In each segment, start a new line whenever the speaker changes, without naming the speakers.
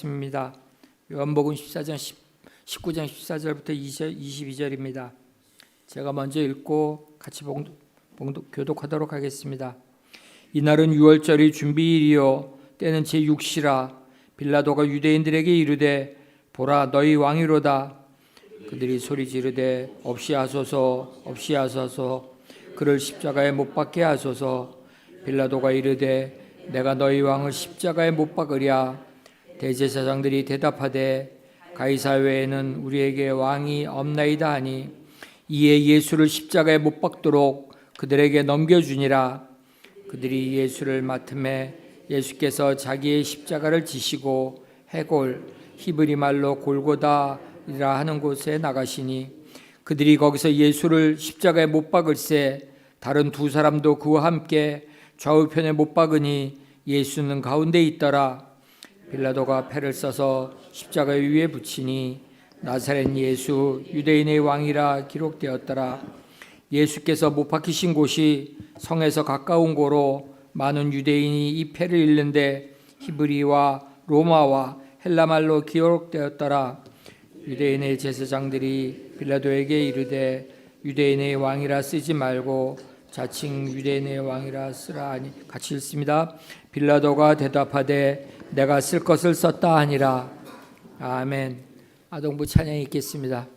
입니다. 요한복음 14장 19장 14절부터 22절입니다. 제가 먼저 읽고 같이 교독하도록 하겠습니다. 이날은 유월절이 준비일이요 때는 제6시라. 빌라도가 유대인들에게 이르되 보라 너희 왕이로다. 그들이 소리 지르되 없이 하소서 없이 하소서 그를 십자가에 못 박게 하소서. 빌라도가 이르되 내가 너희 왕을 십자가에 못 박으랴. 대제사장들이 대답하되 가이사 외에는 우리에게 왕이 없나이다 하니 이에 예수를 십자가에 못 박도록 그들에게 넘겨주니라. 그들이 예수를 맡음에 예수께서 자기의 십자가를 지시고 해골 히브리 말로 골고다이라 하는 곳에 나가시니 그들이 거기서 예수를 십자가에 못 박을새 다른 두 사람도 그와 함께 좌우편에 못 박으니 예수는 가운데 있더라. 빌라도가 패를 써서 십자가 위에 붙이니 나사렛 예수 유대인의 왕이라 기록되었더라. 예수께서 못 박히신 곳이 성에서 가까운 고로 많은 유대인이 이 패를 읽는데 히브리와 로마와 헬라말로 기록되었더라. 유대인의 제사장들이 빌라도에게 이르되 유대인의 왕이라 쓰지 말고 자칭 유대인의 왕이라 쓰라 하니 같이 읽습니다. 빌라도가 대답하되 내가 쓸 것을 썼다 하니라. 아멘. 아동부 찬양 읽겠습니다.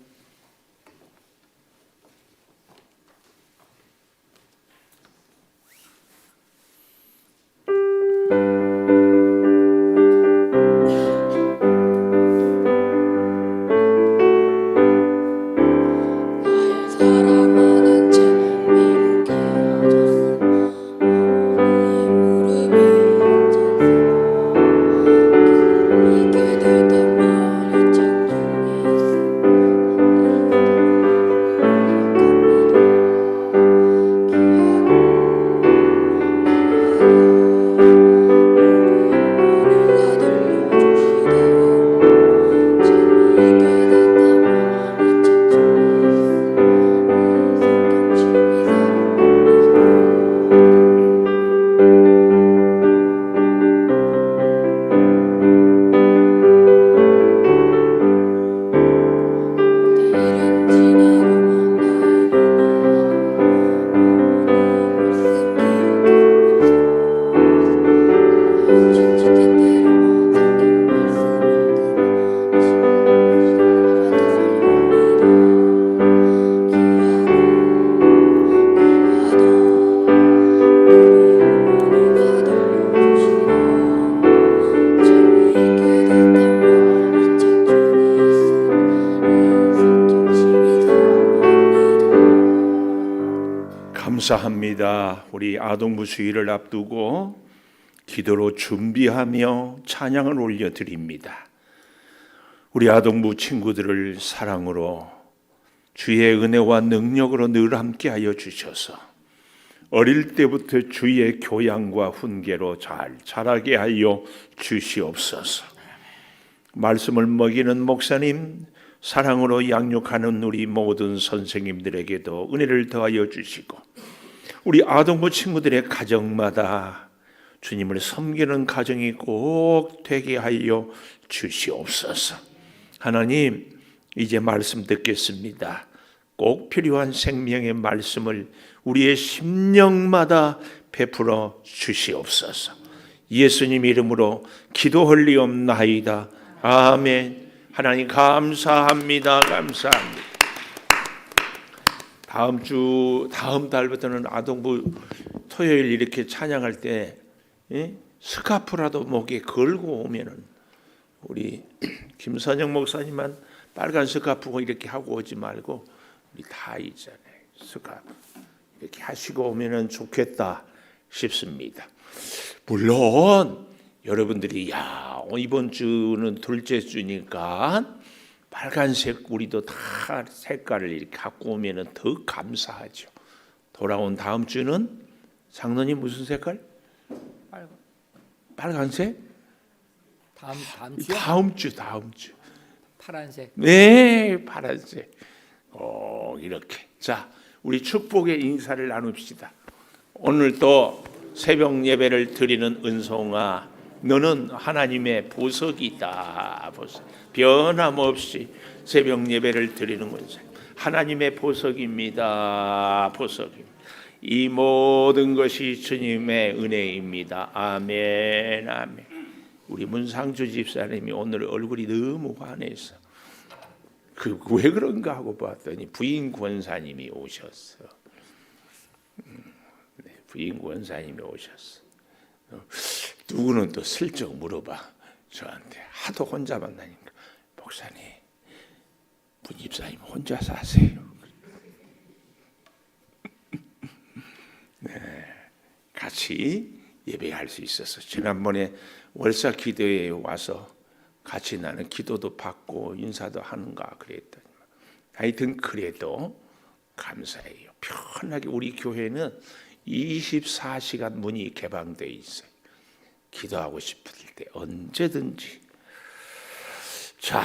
감사합니다. 우리 아동부 주일을 앞두고 기도로 준비하며 찬양을 올려드립니다. 우리 아동부 친구들을 사랑으로 주의 은혜와 능력으로 늘 함께하여 주셔서 어릴 때부터 주의 교양과 훈계로 잘 자라게 하여 주시옵소서. 말씀을 먹이는 목사님, 사랑으로 양육하는 우리 모든 선생님들에게도 은혜를 더하여 주시고 우리 아동부 친구들의 가정마다 주님을 섬기는 가정이 꼭 되게 하여 주시옵소서. 하나님, 이제 말씀 듣겠습니다. 꼭 필요한 생명의 말씀을 우리의 심령마다 베풀어 주시옵소서. 예수님 이름으로 기도하리옵나이다. 아멘. 하나님 감사합니다. 감사합니다. 다음 달부터는 아동부 토요일 이렇게 찬양할 때 스카프라도 목에 걸고 오면은 우리 김선영 목사님만 빨간 스카프 이렇게 하고 오지 말고 우리 다 있잖아요. 스카프 이렇게 하시고 오면은 좋겠다 싶습니다. 물론 여러분들이 이번 주는 둘째 주니까 빨간색 우리도 다 색깔을 이렇게 갖고 오면은 더 감사하죠. 돌아온 다음 주는 장로님 무슨 색깔? 빨간색?
다음 주요?
다음 주.
파란색.
네, 파란색. 이렇게. 자, 우리 축복의 인사를 나눕시다. 오늘 또 새벽 예배를 드리는 은송아 너는 하나님의 보석이다. 보석. 변함없이 새벽 예배를 드리는 권사님, 하나님의 보석입니다. 보석입니다. 이 모든 것이 주님의 은혜입니다. 아멘, 아멘. 우리 문상주 집사님이 오늘 얼굴이 너무 환해서 왜 그런가 하고 봤더니 부인 권사님이 오셨어. 부인 권사님이 오셨어. 누구는 또 슬쩍 물어봐 저한테. 하도 혼자 만나니까, 목사님, 문 집사님 혼자 사세요? 네, 같이 예배할 수 있어서 지난번에 월사 기도회에 와서 같이 나는 기도도 받고 인사도 하는가 그랬더니, 하여튼 그래도 감사해요. 편하게 우리 교회는 24시간 문이 개방되어 있어요. 기도하고 싶을 때 언제든지. 자,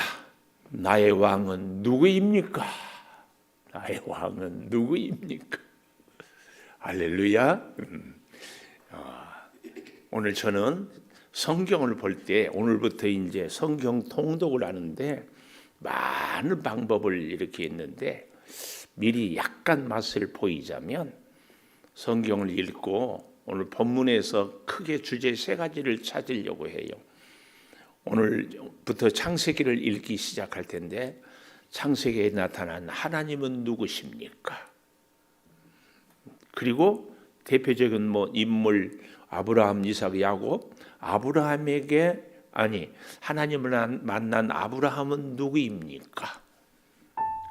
나의 왕은 누구입니까? 나의 왕은 누구입니까? 할렐루야. 오늘 저는 성경을 볼 때, 오늘부터 이제 성경 통독을 하는데 많은 방법을 이렇게 했는데, 미리 약간 맛을 보이자면 성경을 읽고 오늘 본문에서 크게 주제 3가지를 찾으려고 해요. 오늘부터 창세기를 읽기 시작할 텐데, 창세기에 나타난 하나님은 누구십니까? 그리고 대표적인 인물 아브라함, 이삭, 야곱. 아브라함에게 하나님을 만난 아브라함은 누구입니까?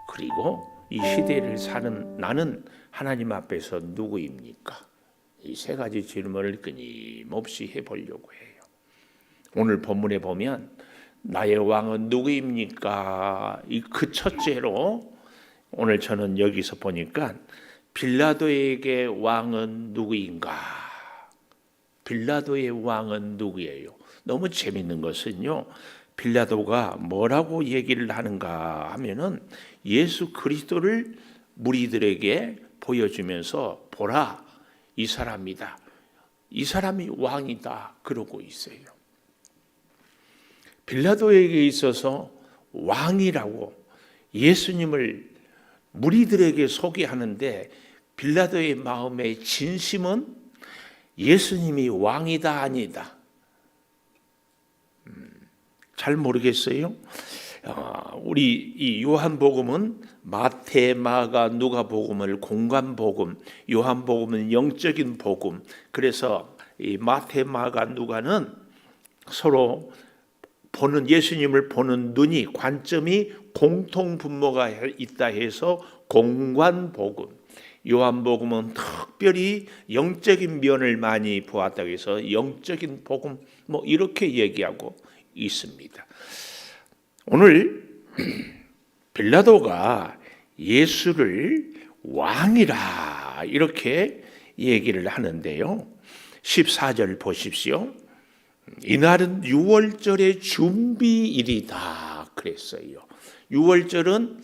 그리고 이 시대를 사는 나는 하나님 앞에서 누구입니까? 이 3가지 질문을 끊임없이 해보려고 해요. 오늘 본문에 보면 나의 왕은 누구입니까? 그 첫째로 오늘 저는 여기서 보니까 빌라도에게 왕은 누구인가? 빌라도의 왕은 누구예요? 너무 재밌는 것은요, 빌라도가 뭐라고 얘기를 하는가 하면은 예수 그리스도를 무리들에게 보여주면서, 보라, 이 사람이다, 이 사람이 왕이다, 그러고 있어요. 빌라도에게 있어서 왕이라고 예수님을 무리들에게 소개하는데, 빌라도의 마음의 진심은 예수님이 왕이다 아니다? 잘 모르겠어요. 우리 이 요한복음은 마태, 마가, 누가복음을 공간복음, 요한복음은 영적인 복음. 그래서 이 마태, 마가, 누가는 서로 예수님을 보는 눈이, 관점이 공통 분모가 있다 해서 공관복음. 요한복음은 특별히 영적인 면을 많이 보았다고 해서 영적인 복음, 이렇게 얘기하고 있습니다. 오늘 빌라도가 예수를 왕이라 이렇게 얘기를 하는데요. 14절 보십시오. 이날은 유월절의 준비일이다 그랬어요. 유월절은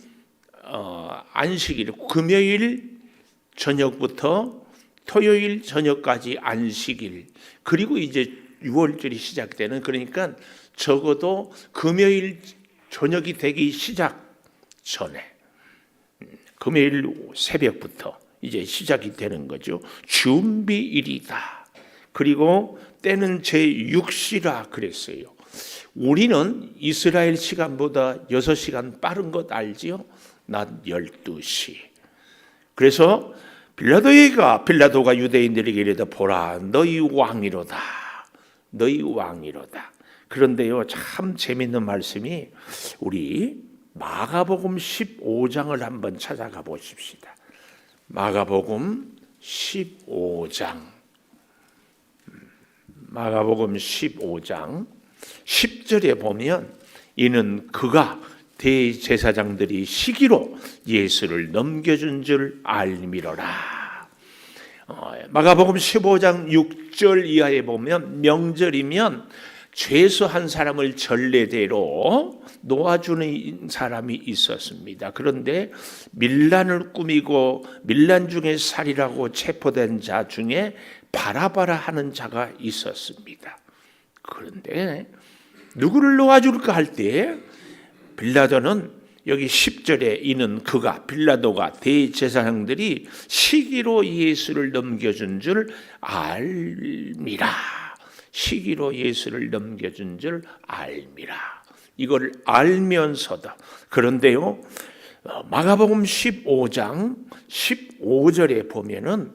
안식일, 금요일 저녁부터 토요일 저녁까지 안식일, 그리고 이제 유월절이 시작되는, 그러니까 적어도 금요일 저녁이 되기 시작 전에, 금요일 새벽부터 이제 시작이 되는 거죠. 준비일이다. 그리고 때는 제6시라 그랬어요. 우리는 이스라엘 시간보다 6시간 빠른 것 알지요? 낮 12시. 그래서 빌라도가 유대인들에게 이르되, 보라, 너희 왕이로다. 너희 왕이로다. 그런데요, 참 재밌는 말씀이, 우리 마가복음 15장을 한번 찾아가 보십시다. 마가복음 15장. 마가복음 15장 10절에 보면, 이는 그가 대제사장들이 시기로 예수를 넘겨준 줄 알미러라. 마가복음 15장 6절 이하에 보면, 명절이면 죄수한 사람을 전례대로 놓아주는 사람이 있었습니다. 그런데 밀란을 꾸미고 밀란 중에 살이라고 체포된 자 중에 바라바라 하는 자가 있었습니다. 그런데 누구를 놓아줄까 할 때 빌라도는 여기 10절에 있는 그가 빌라도가 대제사장들이 시기로 예수를 넘겨준 줄 알미라. 시기로 예수를 넘겨준 줄 알미라. 이걸 알면서도 그런데요 마가복음 15장 15절에 보면은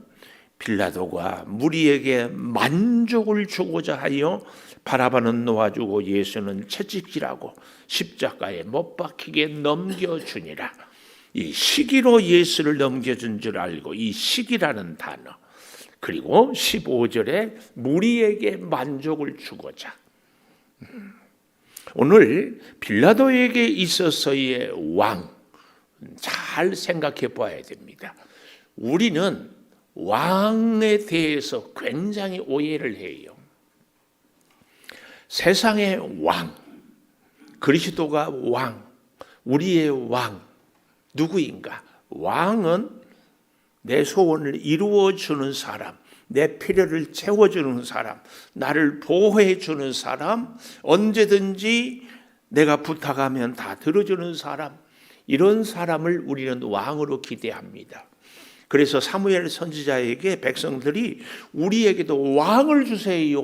빌라도가 무리에게 만족을 주고자 하여 바라바는 놓아주고 예수는 채찍질하고 십자가에 못 박히게 넘겨주니라. 이 시기로 예수를 넘겨준 줄 알고 이 시기라는 단어 그리고 15절에 무리에게 만족을 주고자 오늘 빌라도에게 있어서의 왕 잘 생각해 봐야 됩니다. 우리는 왕에 대해서 굉장히 오해를 해요. 세상의 왕, 그리스도가 왕, 우리의 왕 누구인가? 왕은 내 소원을 이루어주는 사람, 내 필요를 채워주는 사람, 나를 보호해주는 사람, 언제든지 내가 부탁하면 다 들어주는 사람, 이런 사람을 우리는 왕으로 기대합니다. 그래서 사무엘 선지자에게 백성들이 우리에게도 왕을 주세요.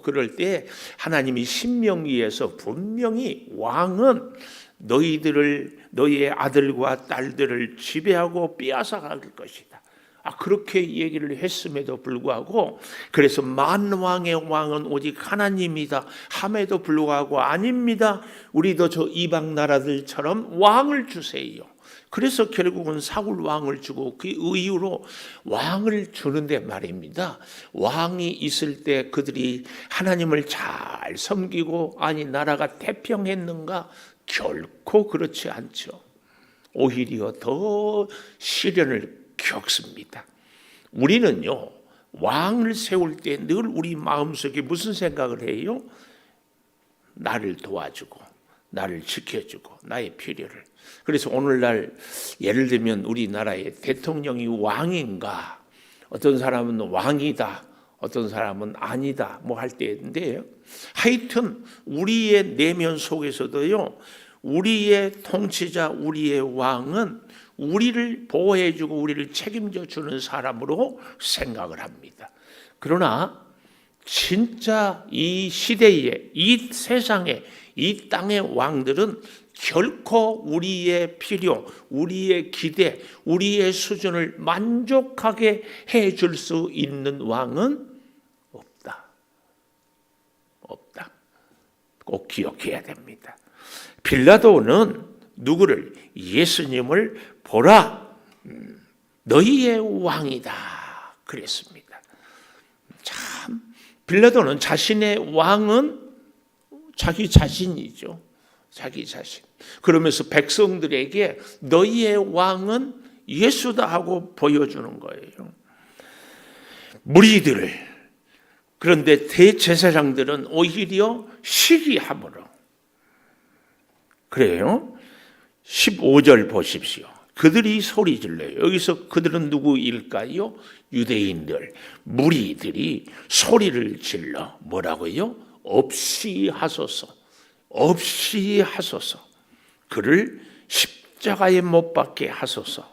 그럴 때 하나님이 신명기에서 분명히 왕은 너희의 아들과 딸들을 지배하고 빼앗아갈 것이다. 그렇게 얘기를 했음에도 불구하고 그래서 만왕의 왕은 오직 하나님이다 함에도 불구하고 아닙니다. 우리도 저 이방 나라들처럼 왕을 주세요. 그래서 결국은 사울 왕을 주고 그 이유로 왕을 주는데 말입니다. 왕이 있을 때 그들이 하나님을 잘 섬기고 아니 나라가 태평했는가? 결코 그렇지 않죠. 오히려 더 시련을 겪습니다. 우리는요 왕을 세울 때 늘 우리 마음속에 무슨 생각을 해요? 나를 도와주고 나를 지켜주고 나의 필요를. 그래서 오늘날 예를 들면 우리나라의 대통령이 왕인가? 어떤 사람은 왕이다, 어떤 사람은 아니다 뭐 할 때인데요. 하여튼 우리의 내면 속에서도요 우리의 통치자, 우리의 왕은 우리를 보호해주고 우리를 책임져 주는 사람으로 생각을 합니다. 그러나 진짜 이 시대에, 이 세상에, 이 땅의 왕들은 결코 우리의 필요, 우리의 기대, 우리의 수준을 만족하게 해줄 수 있는 왕은 없다. 없다. 꼭 기억해야 됩니다. 빌라도는 누구를? 예수님을 보라, 너희의 왕이다 그랬습니다. 참 빌라도는 자신의 왕은 자기 자신이죠. 자기 자신. 그러면서 백성들에게 너희의 왕은 예수다 하고 보여주는 거예요. 무리들을. 그런데 대제사장들은 오히려 시기함으로. 그래요. 15절 보십시오. 그들이 소리 질러요. 여기서 그들은 누구일까요? 유대인들, 무리들이 소리를 질러 뭐라고요? 없이 하소서, 없이 하소서. 그를 십자가에 못 박게 하소서.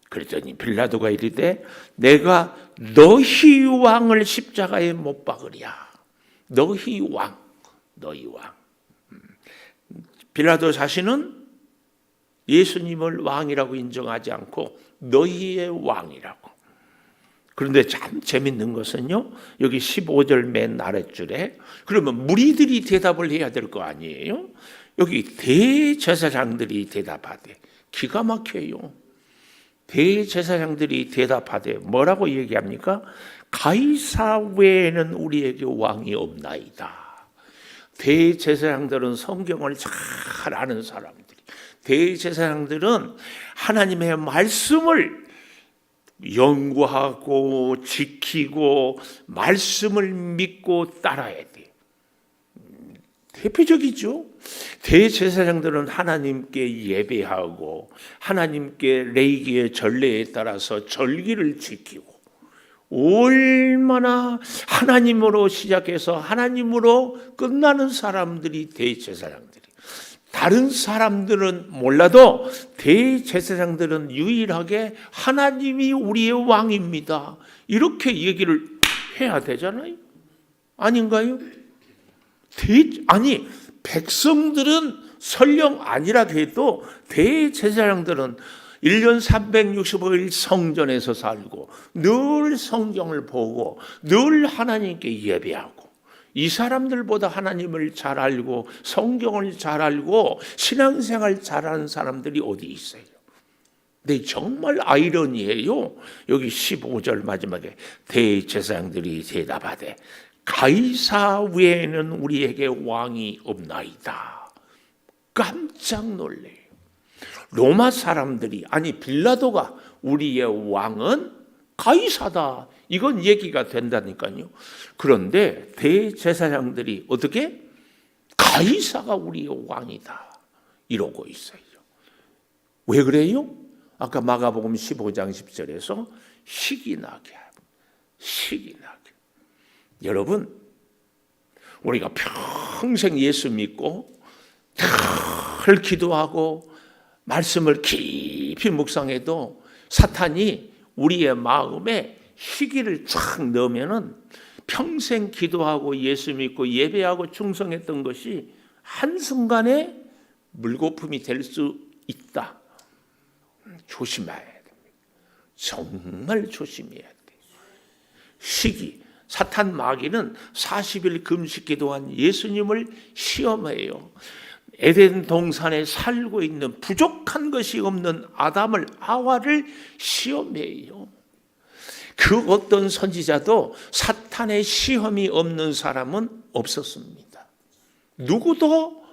그랬더니 빌라도가 이르되 내가 너희 왕을 십자가에 못 박으랴. 너희 왕, 너희 왕. 빌라도 자신은 예수님을 왕이라고 인정하지 않고 너희의 왕이라고. 그런데 참 재밌는 것은요. 여기 15절 맨 아랫줄에 그러면 무리들이 대답을 해야 될 거 아니에요. 여기 대제사장들이 대답하되 기가 막혀요. 대제사장들이 대답하되 뭐라고 얘기합니까? 가이사 외에는 우리에게 왕이 없나이다. 대제사장들은 성경을 잘 아는 사람들. 대제사장들은 하나님의 말씀을 연구하고 지키고 말씀을 믿고 따라야 돼. 대표적이죠. 대제사장들은 하나님께 예배하고 하나님께 레위기의 전례에 따라서 절기를 지키고 얼마나 하나님으로 시작해서 하나님으로 끝나는 사람들이 대제사장들이. 다른 사람들은 몰라도 대제사장들은 유일하게 하나님이 우리의 왕입니다. 이렇게 얘기를 해야 되잖아요. 아닌가요? 아니, 백성들은 설령 아니라 해도 대제사장들은 1년 365일 성전에서 살고 늘 성경을 보고 늘 하나님께 예배하고, 이 사람들보다 하나님을 잘 알고 성경을 잘 알고 신앙생활 잘하는 사람들이 어디 있어요? 근데 정말 아이러니해요. 여기 15절 마지막에 대제사장들이 대답하되 가이사 외에는 우리에게 왕이 없나이다. 깜짝 놀래요. 로마 사람들이, 아니 빌라도가 우리의 왕은 가이사다, 이건 얘기가 된다니까요. 그런데 대제사장들이 어떻게 가이사가 우리의 왕이다 이러고 있어요. 왜 그래요? 아까 마가복음 15장 10절에서 시기 나게 하고, 시기 나게. 여러분, 우리가 평생 예수 믿고 늘 기도하고 말씀을 깊이 묵상해도 사탄이 우리의 마음에 시기를 쫙 넣으면은 평생 기도하고 예수 믿고 예배하고 충성했던 것이 한순간에 물거품이 될 수 있다. 조심해야 됩니다. 정말 조심해야 돼요. 시기. 사탄 마귀는 40일 금식 기도한 예수님을 시험해요. 에덴 동산에 살고 있는 부족한 것이 없는 아담을, 하와를 시험해요. 그 어떤 선지자도 사탄의 시험이 없는 사람은 없었습니다. 누구도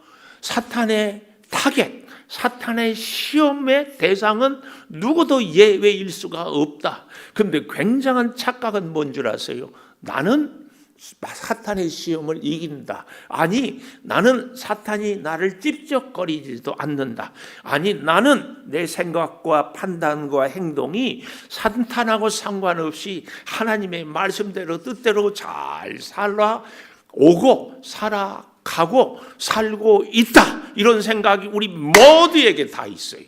사탄의 타겟, 사탄의 시험의 대상은 누구도 예외일 수가 없다. 그런데 굉장한 착각은 뭔 줄 아세요? 나는 사탄의 시험을 이긴다. 아니, 나는 사탄이 나를 찝쩍거리지도 않는다. 아니, 나는 내 생각과 판단과 행동이 사탄하고 상관없이 하나님의 말씀대로 뜻대로 잘 살아오고 살아가고 살고 있다. 이런 생각이 우리 모두에게 다 있어요.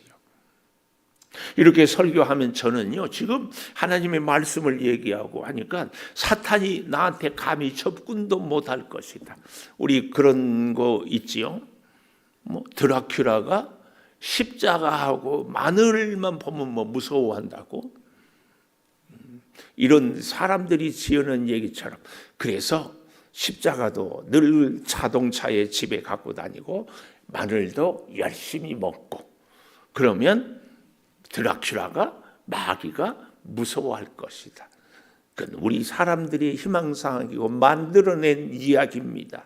이렇게 설교하면 저는요, 지금 하나님의 말씀을 얘기하고 하니까 사탄이 나한테 감히 접근도 못할 것이다. 우리 그런 거 있지요. 뭐 드라큘라가 십자가하고 마늘만 보면 뭐 무서워한다고. 이런 사람들이 지어낸 얘기처럼. 그래서 십자가도 늘 자동차에 집에 갖고 다니고 마늘도 열심히 먹고, 그러면 드라큘라가, 마귀가 무서워할 것이다. 그건 우리 사람들이 희망사항이고 만들어낸 이야기입니다.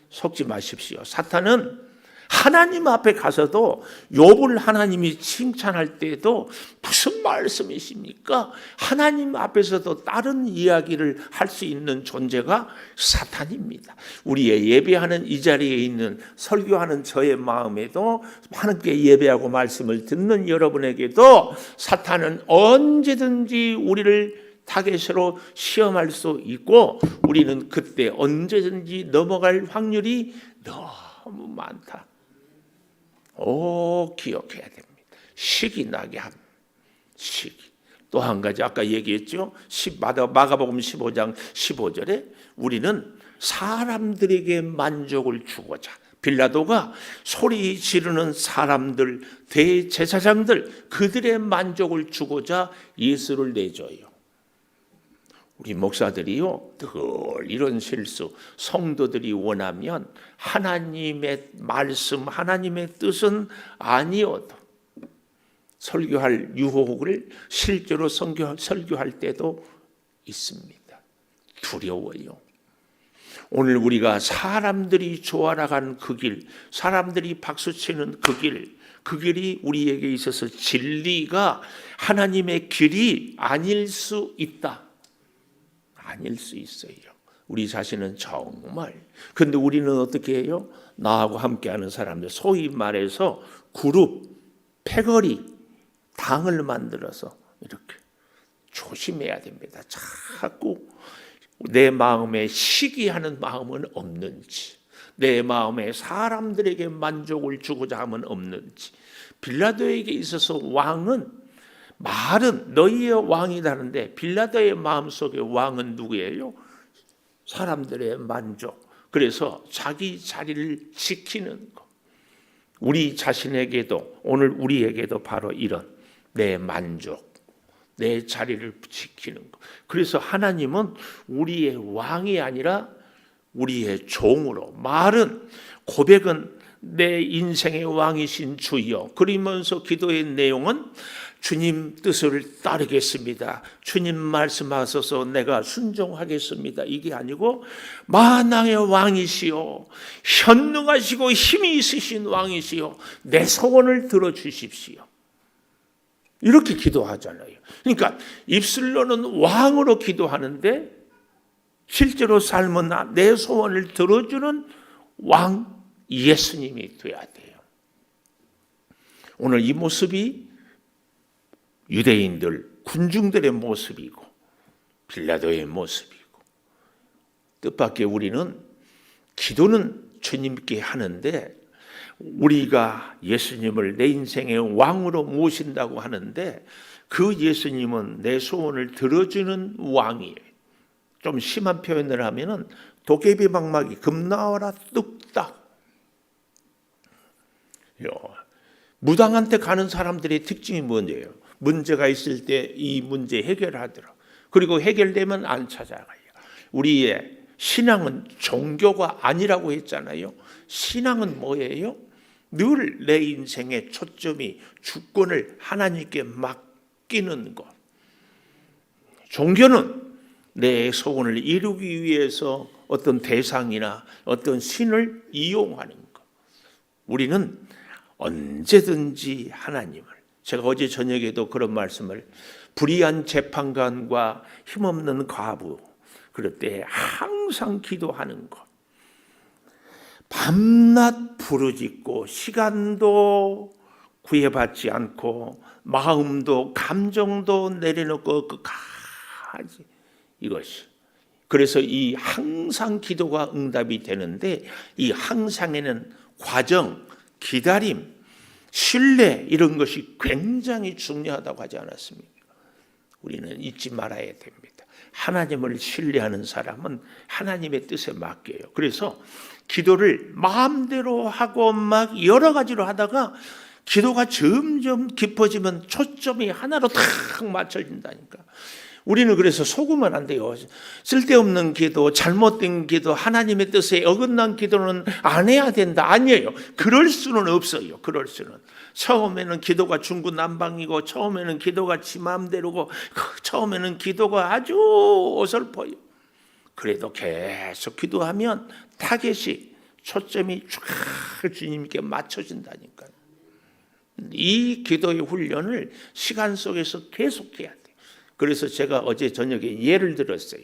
속지 마십시오. 사탄은 하나님 앞에 가서도, 욥을 하나님이 칭찬할 때도 무슨 말씀이십니까? 하나님 앞에서도 다른 이야기를 할 수 있는 존재가 사탄입니다. 우리의 예배하는 이 자리에 있는, 설교하는 저의 마음에도, 하나님께 예배하고 말씀을 듣는 여러분에게도 사탄은 언제든지 우리를 타겟으로 시험할 수 있고, 우리는 그때 언제든지 넘어갈 확률이 너무 많다. 기억해야 됩니다. 시기 나게 함. 시기. 또 한 가지, 아까 얘기했죠. 마가복음 15장 15절에 우리는 사람들에게 만족을 주고자, 빌라도가 소리 지르는 사람들, 대제사장들, 그들의 만족을 주고자 예수를 내줘요. 우리 목사들이요, 늘 이런 실수, 성도들이 원하면 하나님의 말씀, 하나님의 뜻은 아니어도 설교할 유혹을 실제로 설교할 때도 있습니다. 두려워요. 오늘 우리가 사람들이 좋아라가는 그 길, 사람들이 박수치는 그 길이 우리에게 있어서 진리가 하나님의 길이 아닐 수 있다. 아닐 수 있어요. 우리 자신은 정말. 근데 우리는 어떻게 해요? 나하고 함께하는 사람들, 소위 말해서 그룹, 패거리, 당을 만들어서 이렇게 조심해야 됩니다. 자꾸 내 마음에 시기하는 마음은 없는지, 내 마음에 사람들에게 만족을 주고자 함은 없는지. 빌라도에게 있어서 왕은, 말은 너희의 왕이라는데 빌라도의 마음속에 왕은 누구예요? 사람들의 만족. 그래서 자기 자리를 지키는 것. 우리 자신에게도, 오늘 우리에게도 바로 이런 내 만족, 내 자리를 지키는 것. 그래서 하나님은 우리의 왕이 아니라 우리의 종으로, 말은, 고백은 내 인생의 왕이신 주여. 그러면서 기도의 내용은 주님 뜻을 따르겠습니다. 주님 말씀하셔서 내가 순종하겠습니다. 이게 아니고 만왕의 왕이시오, 현능하시고 힘이 있으신 왕이시오, 내 소원을 들어주십시오. 이렇게 기도하잖아요. 그러니까 입술로는 왕으로 기도하는데 실제로 삶은 내 소원을 들어주는 왕 예수님이 돼야 돼요. 오늘 이 모습이 유대인들, 군중들의 모습이고 빌라도의 모습이고, 뜻밖의 우리는 기도는 주님께 하는데, 우리가 예수님을 내 인생의 왕으로 모신다고 하는데 그 예수님은 내 소원을 들어주는 왕이에요. 좀 심한 표현을 하면은 도깨비 방망이 금 나와라 뚝딱. 무당한테 가는 사람들의 특징이 뭔데요? 문제가 있을 때 이 문제 해결하더라. 그리고 해결되면 안 찾아가요. 우리의 신앙은 종교가 아니라고 했잖아요. 신앙은 뭐예요? 늘 내 인생의 초점이 주권을 하나님께 맡기는 것. 종교는 내 소원을 이루기 위해서 어떤 대상이나 어떤 신을 이용하는 것. 우리는 언제든지 하나님을, 제가 어제 저녁에도 그런 말씀을, 불의한 재판관과 힘없는 과부, 그럴 때 항상 기도하는 것. 밤낮 부르짖고 시간도 구애받지 않고 마음도 감정도 내려놓고 끝까지 이것이. 그래서 이 항상 기도가 응답이 되는데, 이 항상에는 과정, 기다림, 신뢰, 이런 것이 굉장히 중요하다고 하지 않았습니까? 우리는 잊지 말아야 됩니다. 하나님을 신뢰하는 사람은 하나님의 뜻에 맡겨요. 그래서 기도를 마음대로 하고 막 여러 가지로 하다가 기도가 점점 깊어지면 초점이 하나로 탁 맞춰진다니까. 우리는 그래서 속으면 안 돼요. 쓸데없는 기도, 잘못된 기도, 하나님의 뜻에 어긋난 기도는 안 해야 된다. 아니에요. 그럴 수는 없어요. 그럴 수는. 처음에는 기도가 중구난방이고, 처음에는 기도가 지 마음대로고, 처음에는 기도가 아주 어설퍼요. 그래도 계속 기도하면 타겟이, 초점이 쫙 주님께 맞춰진다니까요. 이 기도의 훈련을 시간 속에서 계속해야 돼요. 그래서 제가 어제 저녁에 예를 들었어요.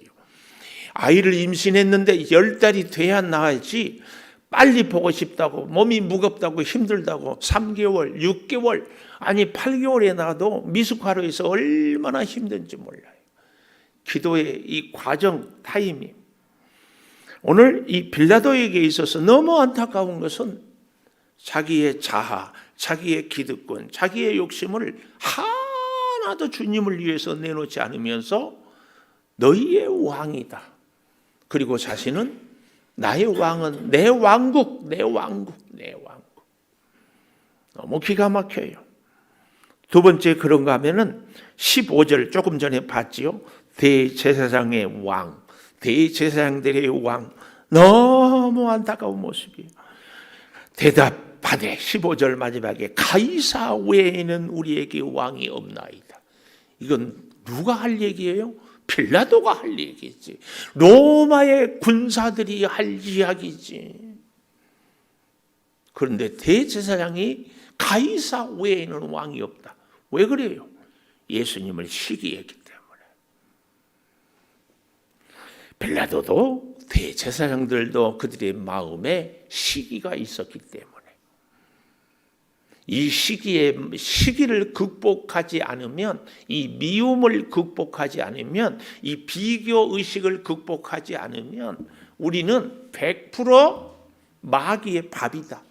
아이를 임신했는데 10달이 돼야 나야지, 빨리 보고 싶다고, 몸이 무겁다고 힘들다고 3개월, 6개월, 아니 8개월에 나도 미숙하로 해서 얼마나 힘든지 몰라요. 기도의 이 과정, 타이밍. 오늘 이 빌라도에게 있어서 너무 안타까운 것은 자기의 자아, 자기의 기득권, 자기의 욕심을 하나도 주님을 위해서 내놓지 않으면서 너희의 왕이다. 그리고 자신은 나의 왕은 내 왕국, 내 왕국, 내 왕국. 너무 기가 막혀요. 두 번째 그런가 하면은 15절 조금 전에 봤지요. 대제사장의 왕, 대제사장들의 왕. 너무 안타까운 모습이에요. 대답하되 15절 마지막에 가이사 외에는 우리에게 왕이 없나이다. 이건 누가 할 얘기예요? 빌라도가 할 얘기지. 로마의 군사들이 할 이야기지. 그런데 대제사장이 가이사 외에는 왕이 없다. 왜 그래요? 예수님을 시기했기 때문에. 빌라도도 대제사장들도 그들의 마음에 시기가 있었기 때문에. 이 시기를 극복하지 않으면, 이 미움을 극복하지 않으면, 이 비교 의식을 극복하지 않으면 우리는 100% 마귀의 밥이다.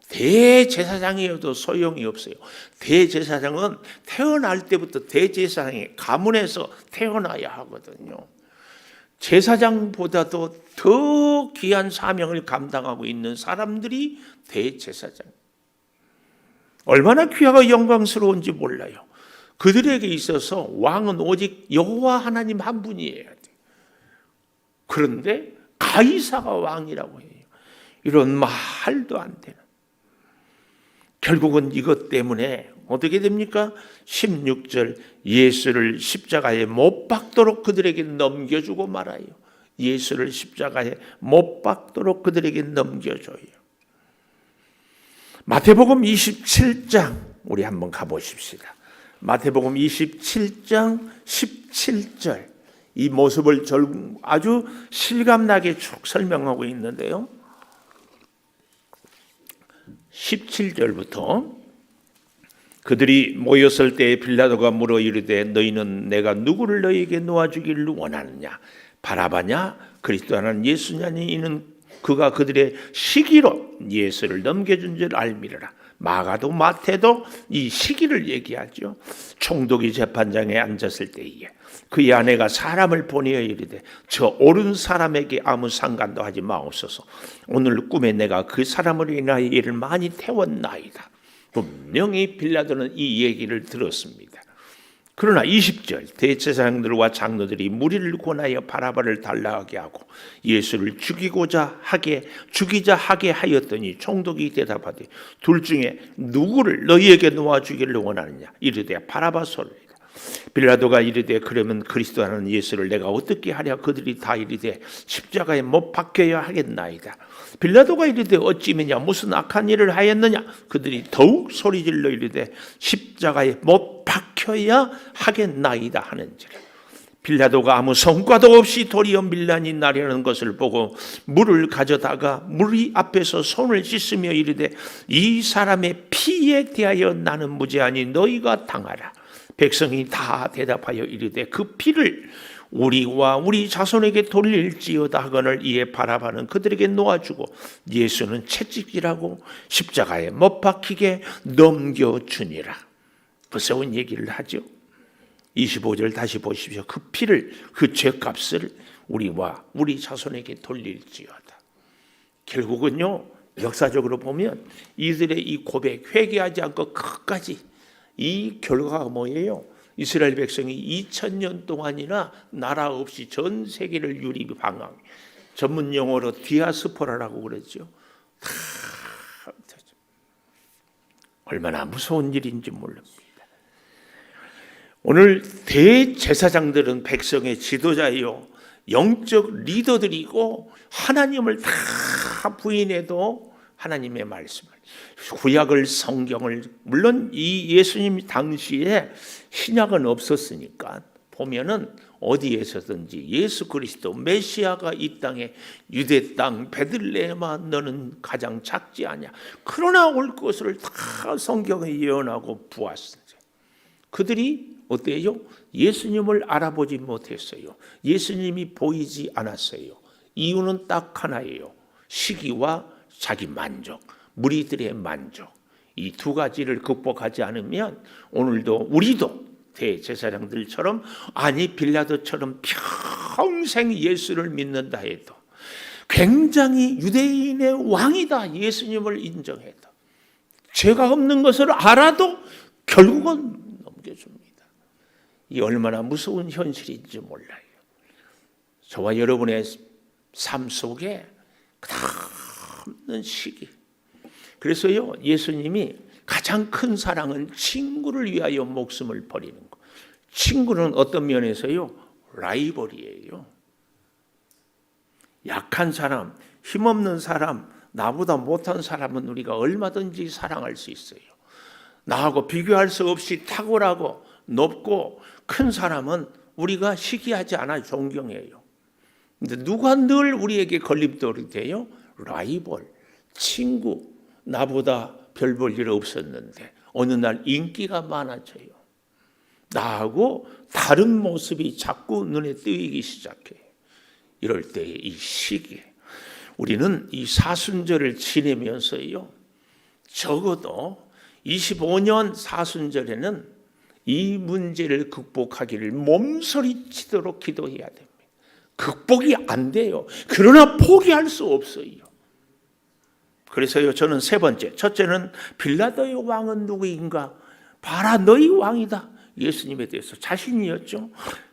대제사장이어도 소용이 없어요. 대제사장은 태어날 때부터 대제사장의 가문에서 태어나야 하거든요. 제사장보다도 더 귀한 사명을 감당하고 있는 사람들이 대제사장. 얼마나 귀하고 영광스러운지 몰라요. 그들에게 있어서 왕은 오직 여호와 하나님 한 분이어야 돼. 그런데 가이사가 왕이라고 해요. 이런 말도 안 되는. 결국은 이것 때문에 어떻게 됩니까? 16절, 예수를 십자가에 못 박도록 그들에게 넘겨주고 말아요. 예수를 십자가에 못 박도록 그들에게 넘겨줘요. 마태복음 27장 우리 한번 가보십시다. 마태복음 27장 17절, 이 모습을 아주 실감나게 쭉 설명하고 있는데요. 17절부터 그들이 모였을 때에 빌라도가 물어 이르되 너희는 내가 누구를 너희에게 놓아주기를 원하느냐? 바라바냐? 그리스도는 예수냐니? 이는 그가 그들의 시기로 예수를 넘겨준 줄 알미르라. 마가도 마태도 이 시기를 얘기하죠. 총독이 재판장에 앉았을 때에 그의 아내가 사람을 보내어 이르되 저 옳은 사람에게 아무 상관도 하지 마옵소서. 오늘 꿈에 내가 그 사람을 인하여 이를 많이 태웠나이다. 분명히 빌라도는 이 얘기를 들었습니다. 그러나 20절, 대제사장들과 장로들이 무리를 권하여 바라바를 달라하게 하고 예수를 죽이자 하게 하였더니 총독이 대답하되 둘 중에 누구를 너희에게 놓아주기를 원하느냐? 이르되 바라바소리라. 빌라도가 이르되 그러면 그리스도 하는 예수를 내가 어떻게 하랴? 그들이 다 이르되 십자가에 못 박혀야 하겠나이다. 빌라도가 이르되 어찌미냐? 무슨 악한 일을 하였느냐? 그들이 더욱 소리질러 이르되 십자가에 못 박혀야 하겠나이다 하는지라. 빌라도가 아무 성과도 없이 도리어 밀란이 나려는 것을 보고 물을 가져다가 무리 앞에서 손을 씻으며 이르되 이 사람의 피에 대하여 나는 무죄하니 너희가 당하라. 백성이 다 대답하여 이르되 그 피를 우리와 우리 자손에게 돌릴지어다 하거늘 이에 바라바는 그들에게 놓아주고 예수는 채찍질하고 십자가에 못 박히게 넘겨주니라. 무서운 얘기를 하죠. 25절 다시 보십시오. 그 피를, 그 죄값을 우리와 우리 자손에게 돌릴지어다. 결국은요, 역사적으로 보면 이들의 이 고백, 회개하지 않고 끝까지 이 결과가 뭐예요? 이스라엘 백성이 2000년 동안이나 나라 없이 전 세계를 유리방황, 전문 용어로 디아스포라라고 그러죠. 얼마나 무서운 일인지 모릅니다. 오늘 대제사장들은 백성의 지도자요, 영적 리더들이고 하나님을 다 부인해도 하나님의 말씀을, 구약을, 성경을, 물론 이 예수님 당시에 신약은 없었으니까 보면은 어디에서든지 예수 그리스도 메시아가 이 땅에 유대 땅 베들레헴아 너는 가장 작지 않냐, 그러나 올 것을 다 성경에 예언하고 보았습니다. 그들이 어때요? 예수님을 알아보지 못했어요. 예수님이 보이지 않았어요. 이유는 딱 하나예요. 시기와 자기 만족, 무리들의 만족. 이 두 가지를 극복하지 않으면 오늘도 우리도 대제사장들처럼, 아니 빌라도처럼 평생 예수를 믿는다 해도, 굉장히 유대인의 왕이다 예수님을 인정해도, 죄가 없는 것을 알아도 결국은 넘겨줍니다. 이 얼마나 무서운 현실인지 몰라요. 저와 여러분의 삶 속에 끝없는 시기. 그래서요, 예수님이 가장 큰 사랑은 친구를 위하여 목숨을 버리는 것. 친구는 어떤 면에서요? 라이벌이에요. 약한 사람, 힘없는 사람, 나보다 못한 사람은 우리가 얼마든지 사랑할 수 있어요. 나하고 비교할 수 없이 탁월하고 높고 큰 사람은 우리가 시기하지 않아 존경해요. 근데 누가 늘 우리에게 걸림돌이 돼요? 라이벌, 친구, 나보다 별 볼 일 없었는데 어느 날 인기가 많아져요. 나하고 다른 모습이 자꾸 눈에 띄기 시작해요. 이럴 때 이 시기에 우리는 이 사순절을 지내면서요, 적어도 25년 사순절에는 이 문제를 극복하기를 몸서리치도록 기도해야 됩니다. 극복이 안 돼요. 그러나 포기할 수 없어요. 그래서요, 저는 세 번째, 첫째는 빌라도의 왕은 누구인가? 봐라, 너희 왕이다. 예수님에 대해서 자신이었죠.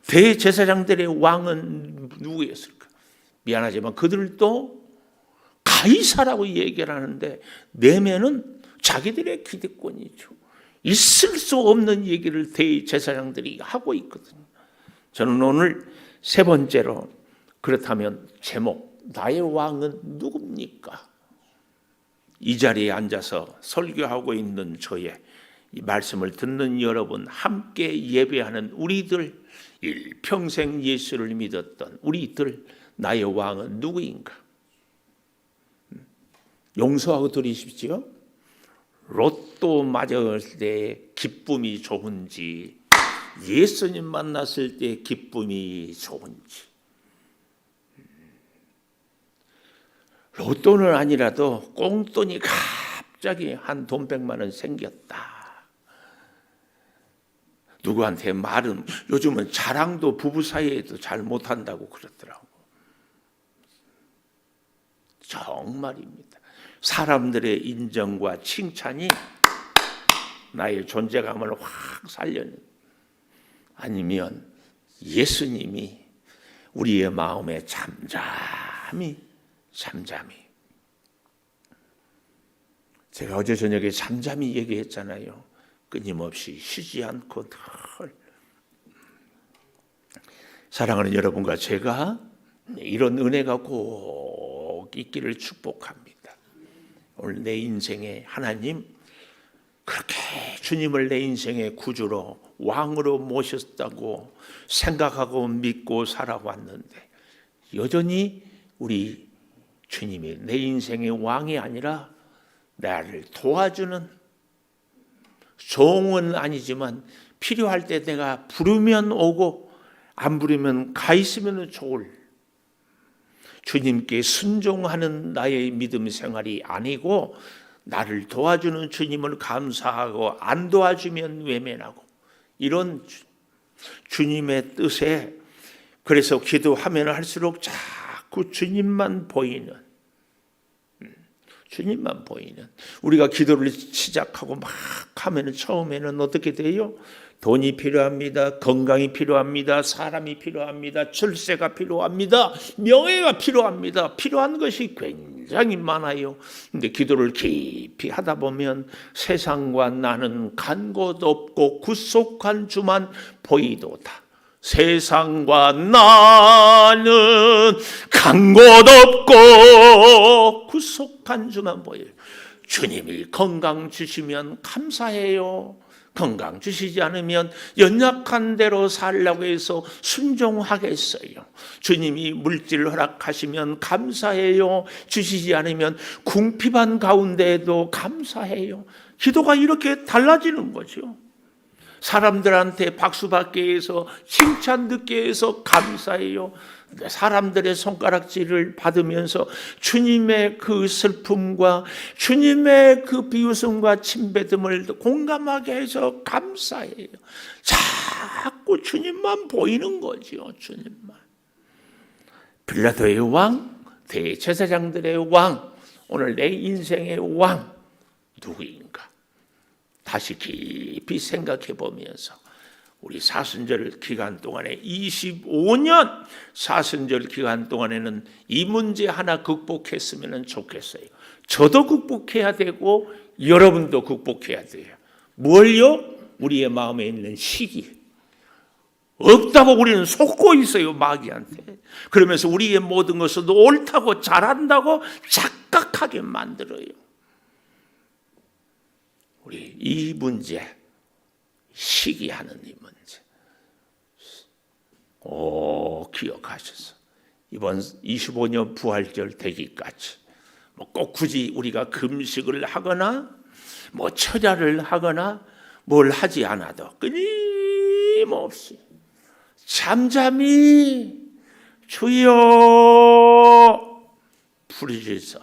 대제사장들의 왕은 누구였을까? 미안하지만 그들도 가이사라고 얘기를 하는데 내면은 자기들의 기득권이죠. 있을 수 없는 얘기를 대제사장들이 하고 있거든요. 저는 오늘 세 번째로, 그렇다면 제목, 나의 왕은 누굽니까? 이 자리에 앉아서 설교하고 있는 저의, 이 말씀을 듣는 여러분, 함께 예배하는 우리들, 일평생 예수를 믿었던 우리들, 나의 왕은 누구인가? 용서하고 들으십시오. 로또 맞았을 때 기쁨이 좋은지, 예수님 만났을 때 기쁨이 좋은지. 로또는 아니라도 꽁돈이 갑자기 한 돈 100만 원 생겼다. 누구한테 말은, 요즘은 자랑도 부부 사이에도 잘 못한다고 그러더라고. 정말입니다. 사람들의 인정과 칭찬이 나의 존재감을 확 살려는, 아니면 예수님이 우리의 마음에 잠잠히 제가 어제 저녁에 잠잠히 얘기했잖아요. 끊임없이 쉬지 않고 늘. 사랑하는 여러분과 제가 이런 은혜가 꼭 있기를 축복합니다. 오늘 내 인생에 하나님 그렇게 주님을 내 인생의 구주로 왕으로 모셨다고 생각하고 믿고 살아왔는데, 여전히 우리 주님이 내 인생의 왕이 아니라 나를 도와주는, 종은 아니지만 필요할 때 내가 부르면 오고 안 부르면 가 있으면 좋을, 주님께 순종하는 나의 믿음 생활이 아니고, 나를 도와주는 주님을 감사하고 안 도와주면 외면하고, 이런 주님의 뜻에, 그래서 기도하면 할수록 자꾸 주님만 보이는, 우리가 기도를 시작하고 막 하면 처음에는 어떻게 돼요? 돈이 필요합니다. 건강이 필요합니다. 사람이 필요합니다. 출세가 필요합니다. 명예가 필요합니다. 필요한 것이 굉장히 많아요. 근데 기도를 깊이 하다 보면 세상과 나는 간 곳 없고 구속한 주만 보이도다. 세상과 나는 간 곳 없고 구속한 주만 보여요. 주님이 건강 주시면 감사해요. 건강 주시지 않으면 연약한 대로 살려고 해서 순종하겠어요. 주님이 물질을 허락하시면 감사해요. 주시지 않으면 궁핍한 가운데에도 감사해요. 기도가 이렇게 달라지는 거죠. 사람들한테 박수 받게 해서, 칭찬 듣게 해서 감사해요. 사람들의 손가락질을 받으면서 주님의 그 슬픔과 주님의 그 비웃음과 침뱉음을 공감하게 해서 감사해요. 자꾸 주님만 보이는 거죠. 주님만. 빌라도의 왕, 대제사장들의 왕, 오늘 내 인생의 왕 누구인가? 다시 깊이 생각해 보면서 우리 사순절 기간 동안에 25년 사순절 기간 동안에는 이 문제 하나 극복했으면 좋겠어요. 저도 극복해야 되고 여러분도 극복해야 돼요. 뭘요? 우리의 마음에 있는 시기. 없다고 우리는 속고 있어요, 마귀한테. 그러면서 우리의 모든 것을 옳다고 잘한다고 착각하게 만들어요. 우리 이 문제, 시기하는 이 문제 기억하셔서 이번 25년 부활절 되기까지 꼭 굳이 우리가 금식을 하거나 뭐 철야를 하거나 뭘 하지 않아도 끊임없이 잠잠히 주여 부르짖어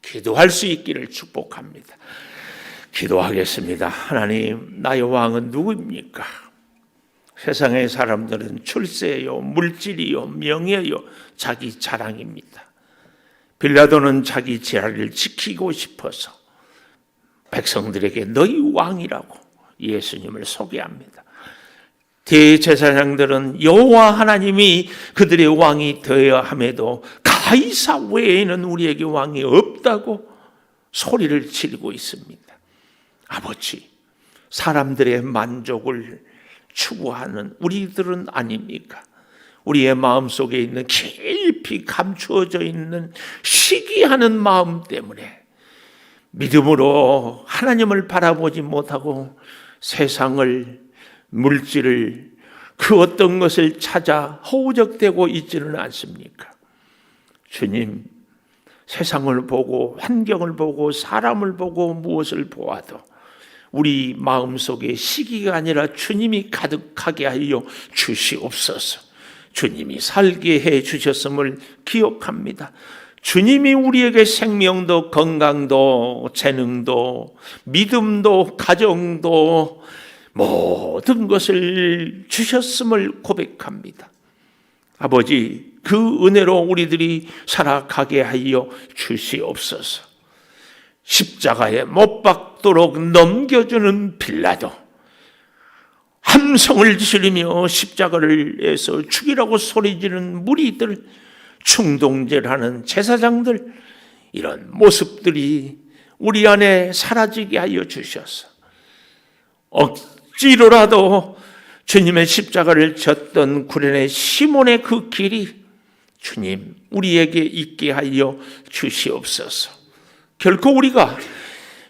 기도할 수 있기를 축복합니다. 기도하겠습니다. 하나님, 나의 왕은 누구입니까? 세상의 사람들은 출세요, 물질이요, 명예요, 자기 자랑입니다. 빌라도는 자기 자리를 지키고 싶어서 백성들에게 너희 왕이라고 예수님을 소개합니다. 대제사장들은 여호와 하나님이 그들의 왕이 되어야 함에도 가이사 외에는 우리에게 왕이 없다고 소리를 지르고 있습니다. 아버지, 사람들의 만족을 추구하는 우리들은 아닙니까? 우리의 마음속에 있는 깊이 감추어져 있는 시기하는 마음 때문에 믿음으로 하나님을 바라보지 못하고 세상을, 물질을, 그 어떤 것을 찾아 허우적대고 있지는 않습니까? 주님, 세상을 보고 환경을 보고 사람을 보고 무엇을 보아도 우리 마음속에 시기가 아니라 주님이 가득하게 하여 주시옵소서. 주님이 살게 해 주셨음을 기억합니다. 주님이 우리에게 생명도 건강도 재능도 믿음도 가정도 모든 것을 주셨음을 고백합니다. 아버지, 그 은혜로 우리들이 살아가게 하여 주시옵소서. 십자가에 못 박도록 넘겨주는 빌라도, 함성을 지르며 십자가를에서 죽이라고 소리지르는 무리들, 충동질하는 제사장들, 이런 모습들이 우리 안에 사라지게 하여 주셔서 억지로라도 주님의 십자가를 졌던 구레네 시몬의 그 길이 주님 우리에게 있게 하여 주시옵소서. 결코 우리가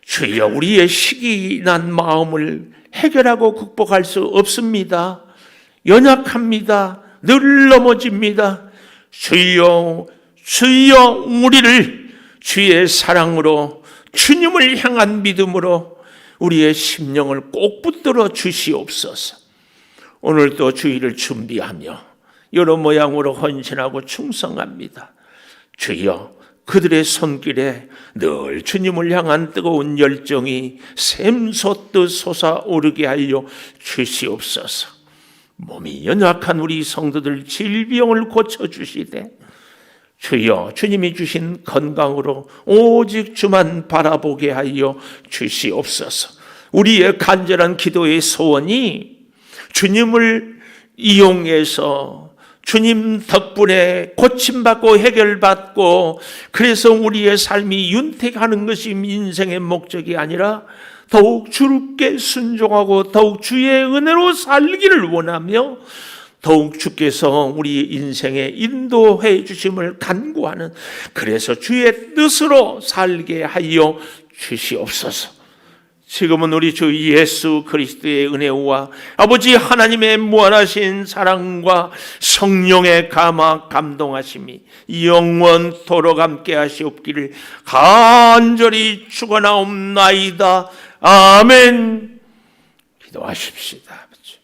주여 우리의 시기 난 마음을 해결하고 극복할 수 없습니다. 연약합니다. 늘 넘어집니다. 주여 주여 우리를 주의 사랑으로 주님을 향한 믿음으로 우리의 심령을 꼭 붙들어 주시옵소서. 오늘도 주일을 준비하며 여러 모양으로 헌신하고 충성합니다. 주여 그들의 손길에 늘 주님을 향한 뜨거운 열정이 샘솟듯 솟아오르게 하여 주시옵소서. 몸이 연약한 우리 성도들 질병을 고쳐주시되 주여 주님이 주신 건강으로 오직 주만 바라보게 하여 주시옵소서. 우리의 간절한 기도의 소원이 주님을 이용해서 주님 덕분에 고침받고 해결받고 그래서 우리의 삶이 윤택하는 것이 인생의 목적이 아니라 더욱 주께 순종하고 더욱 주의 은혜로 살기를 원하며 더욱 주께서 우리 인생에 인도해 주심을 간구하는, 그래서 주의 뜻으로 살게 하여 주시옵소서. 지금은 우리 주 예수 그리스도의 은혜와 아버지 하나님의 무한하신 사랑과 성령의 감화 감동하심이 영원토록 함께 하시옵기를 간절히 축원하옵나이다. 아멘. 기도하십시다. 아버지.